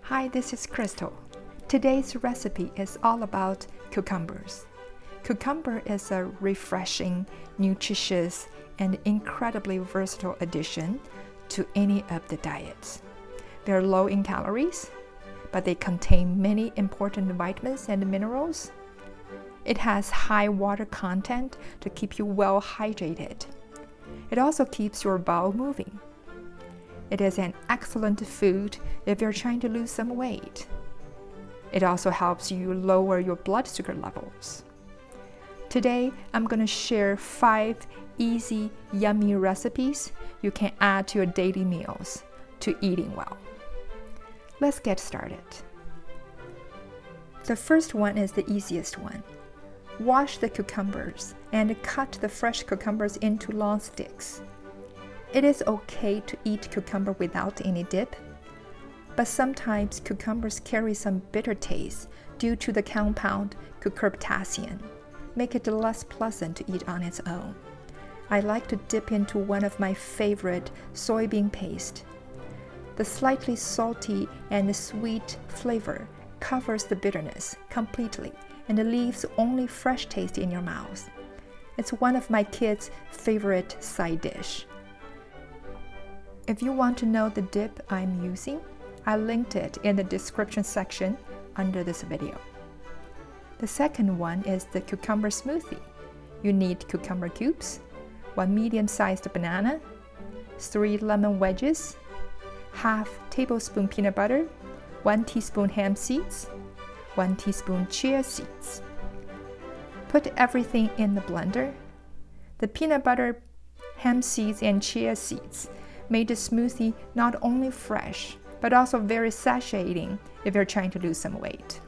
Hi, this is Crystal. Today's recipe is all about cucumbers. Cucumber is a refreshing, nutritious, and incredibly versatile addition to any of the diets. They're low in calories, but they contain many important vitamins and minerals. It has high water content to keep you well hydrated. It also keeps your bowel moving. It is an excellent food if you're trying to lose some weight. It also helps you lower your blood sugar levels. Today, I'm going to share 5 easy, yummy recipes you can add to your daily meals to eating well. Let's get started. The first one is the easiest one. Wash the cucumbers and cut the fresh cucumbers into long sticks. It is okay to eat cucumber without any dip, but sometimes cucumbers carry some bitter taste due to the compound cucurbitacin, make it less pleasant to eat on its own. I like to dip into one of my favorite soybean paste. The slightly salty and sweet flavor covers the bitterness completely and leaves only fresh taste in your mouth. It's one of my kids' favorite side dish. If you want to know the dip I'm using, I linked it in the description section under this video. The second one is the cucumber smoothie. You need cucumber cubes, 1 medium-sized banana, 3 lemon wedges, ½ tablespoon peanut butter, 1 teaspoon hemp seeds, 1 teaspoon chia seeds. Put everything in the blender. The peanut butter, hemp seeds, and chia seeds made the smoothie not only fresh, but also very satiating if you're trying to lose some weight.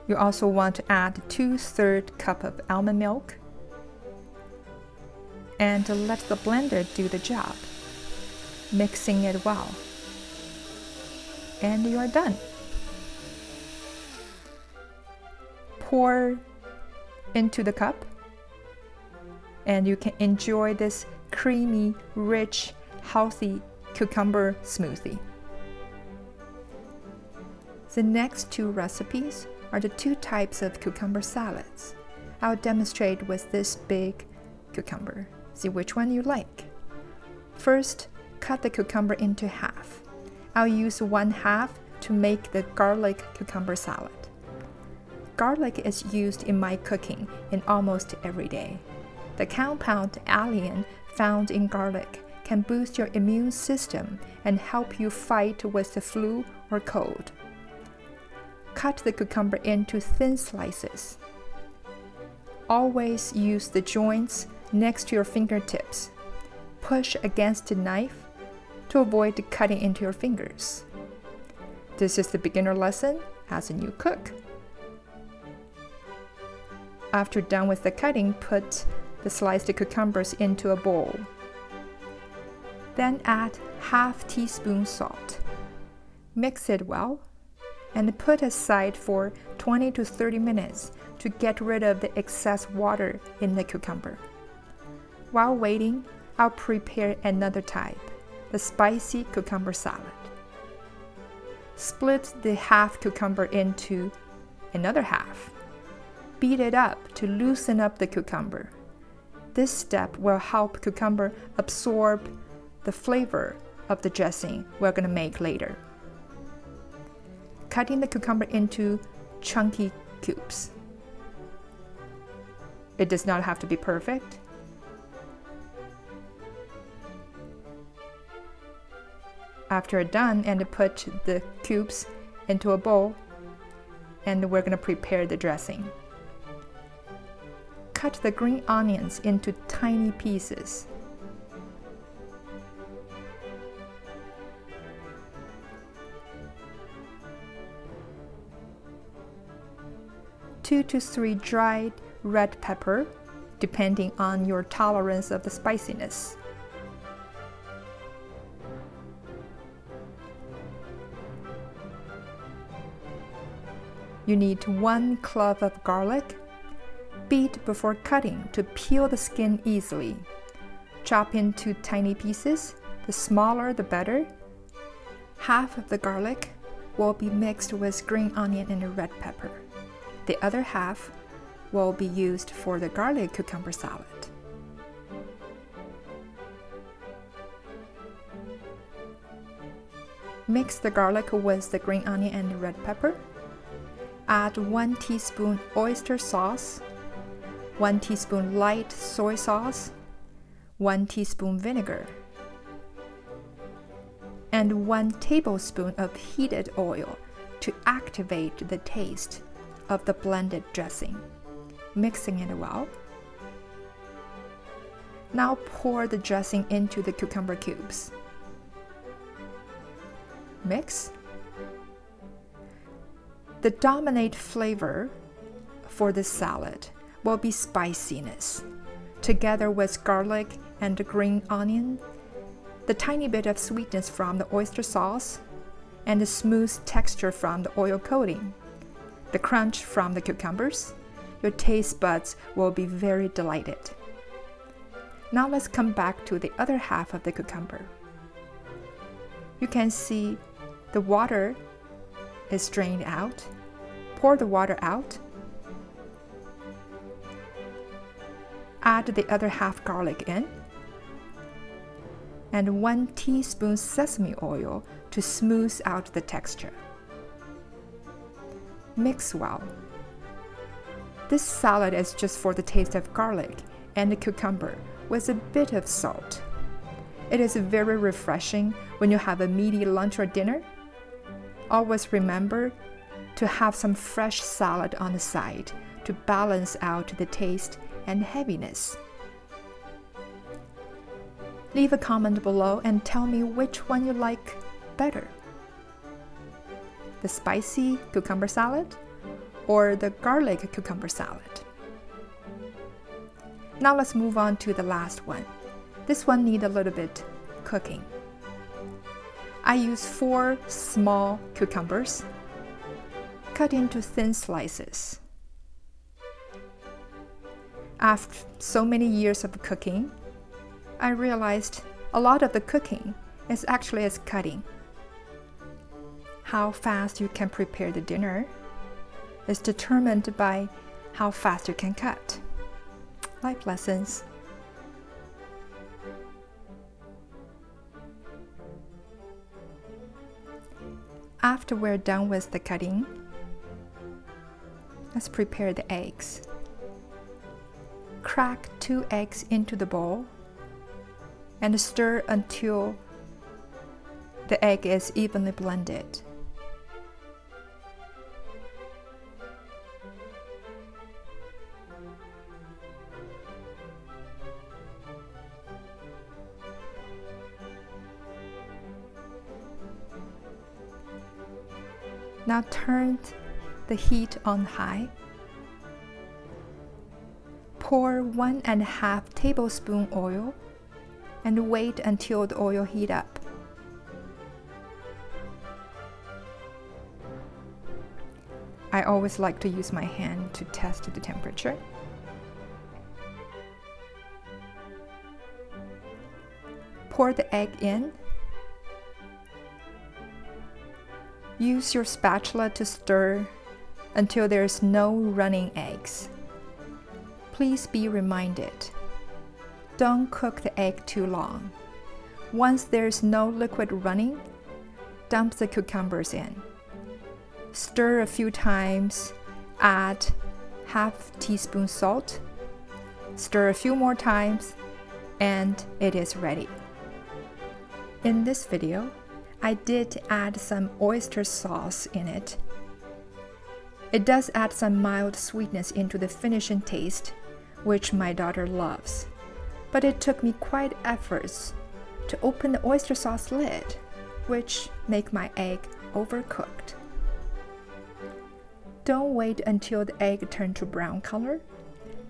You also want to add 2/3 cup of almond milk and let the blender do the job, mixing it well. And you're done. Pour into the cup, and you can enjoy this creamy, rich, healthy cucumber smoothie. The next 2 recipes are the 2 types of cucumber salads. I'll demonstrate with this big cucumber. See which one you like. First, cut the cucumber into half. I'll use 1/2 to make the garlic cucumber salad. Garlic is used in my cooking in almost every day. The compound alliin found in garlic can boost your immune system and help you fight with the flu or cold. Cut the cucumber into thin slices. Always use the joints next to your fingertips. Push against the knife to avoid cutting into your fingers. This is the beginner lesson as a new cook. After done with the cutting, put the sliced cucumbers into a bowl. Then add ½ teaspoon salt. Mix it well and put aside for 20 to 30 minutes to get rid of the excess water in the cucumber. While waiting, I'll prepare another type, the spicy cucumber salad. Split the half cucumber into another half. Beat it up to loosen up the cucumber. This step will help cucumber absorb the flavor of the dressing we're going to make later. Cutting the cucumber into chunky cubes. It does not have to be perfect. After done, and put the cubes into a bowl, and we're going to prepare the dressing. Cut the green onions into tiny pieces. Two to 3 dried red pepper, depending on your tolerance of the spiciness. You need 1 clove of garlic. Beat before cutting to peel the skin easily. Chop into tiny pieces, the smaller the better. Half of the garlic will be mixed with green onion and red pepper. The other half will be used for the garlic cucumber salad. Mix the garlic with the green onion and red pepper. Add 1 teaspoon oyster sauce, 1 teaspoon light soy sauce, 1 teaspoon vinegar, and 1 tablespoon of heated oil to activate the taste of the blended dressing, mixing it well. Now pour the dressing into the cucumber cubes. Mix. The dominant flavor for this salad will be spiciness, together with garlic and the green onion, the tiny bit of sweetness from the oyster sauce, and the smooth texture from the oil coating, the crunch from the cucumbers. Your taste buds will be very delighted. Now let's come back to the other half of the cucumber. You can see the water is drained out. Pour the water out. Add the other half garlic in, and 1 teaspoon sesame oil to smooth out the texture. Mix well. This salad is just for the taste of garlic and the cucumber with a bit of salt. It is very refreshing when you have a meaty lunch or dinner. Always remember to have some fresh salad on the side to balance out the taste and heaviness. Leave a comment below and tell me which one you like better: the spicy cucumber salad or the garlic cucumber salad. Now let's move on to the last one. This one needs a little bit cooking. I use 4 small cucumbers, cut into thin slices. After so many years of cooking, I realized a lot of the cooking is actually as cutting. How fast you can prepare the dinner is determined by how fast you can cut. Life lessons. After we're done with the cutting, let's prepare the eggs. Crack 2 eggs into the bowl and stir until the egg is evenly blended. Now turn the heat on high. Pour 1½ tablespoon oil and wait until the oil heat up. I always like to use my hand to test the temperature. Pour the egg in. Use your spatula to stir until there's no running eggs. Please be reminded, don't cook the egg too long. Once there's no liquid running, dump the cucumbers in. Stir a few times, add ½ teaspoon salt. Stir a few more times, and it is ready. In this video, I did add some oyster sauce in it. It does add some mild sweetness into the finishing taste, which my daughter loves. But it took me quite efforts to open the oyster sauce lid, which make my egg overcooked. Don't wait until the egg turns to brown color.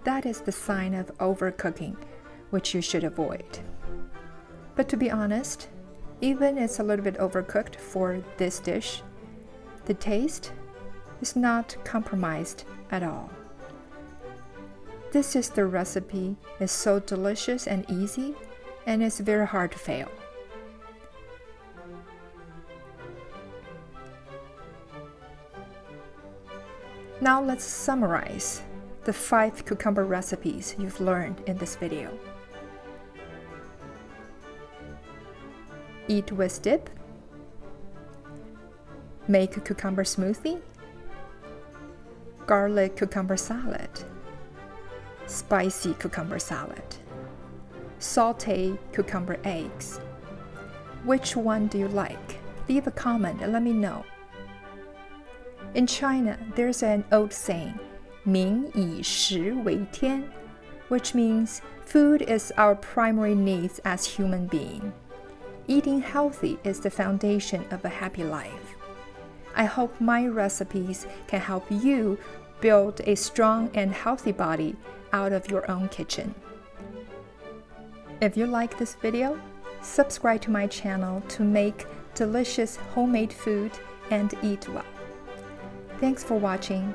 That is the sign of overcooking, which you should avoid. But to be honest, even it's a little bit overcooked for this dish, the taste is not compromised at all. This is the recipe. It's so delicious and easy, and it's very hard to fail. Now let's summarize the 5 cucumber recipes you've learned in this video. Eat with dip, make a cucumber smoothie, garlic cucumber salad, spicy cucumber salad, sauté cucumber eggs. Which one do you like? Leave a comment and let me know. In China, there's an old saying, 民以食为天, which means food is our primary needs as human beings. Eating healthy is the foundation of a happy life. I hope my recipes can help you build a strong and healthy body out of your own kitchen. If you like this video, subscribe to my channel to make delicious homemade food and eat well. Thanks for watching.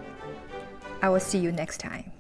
I will see you next time.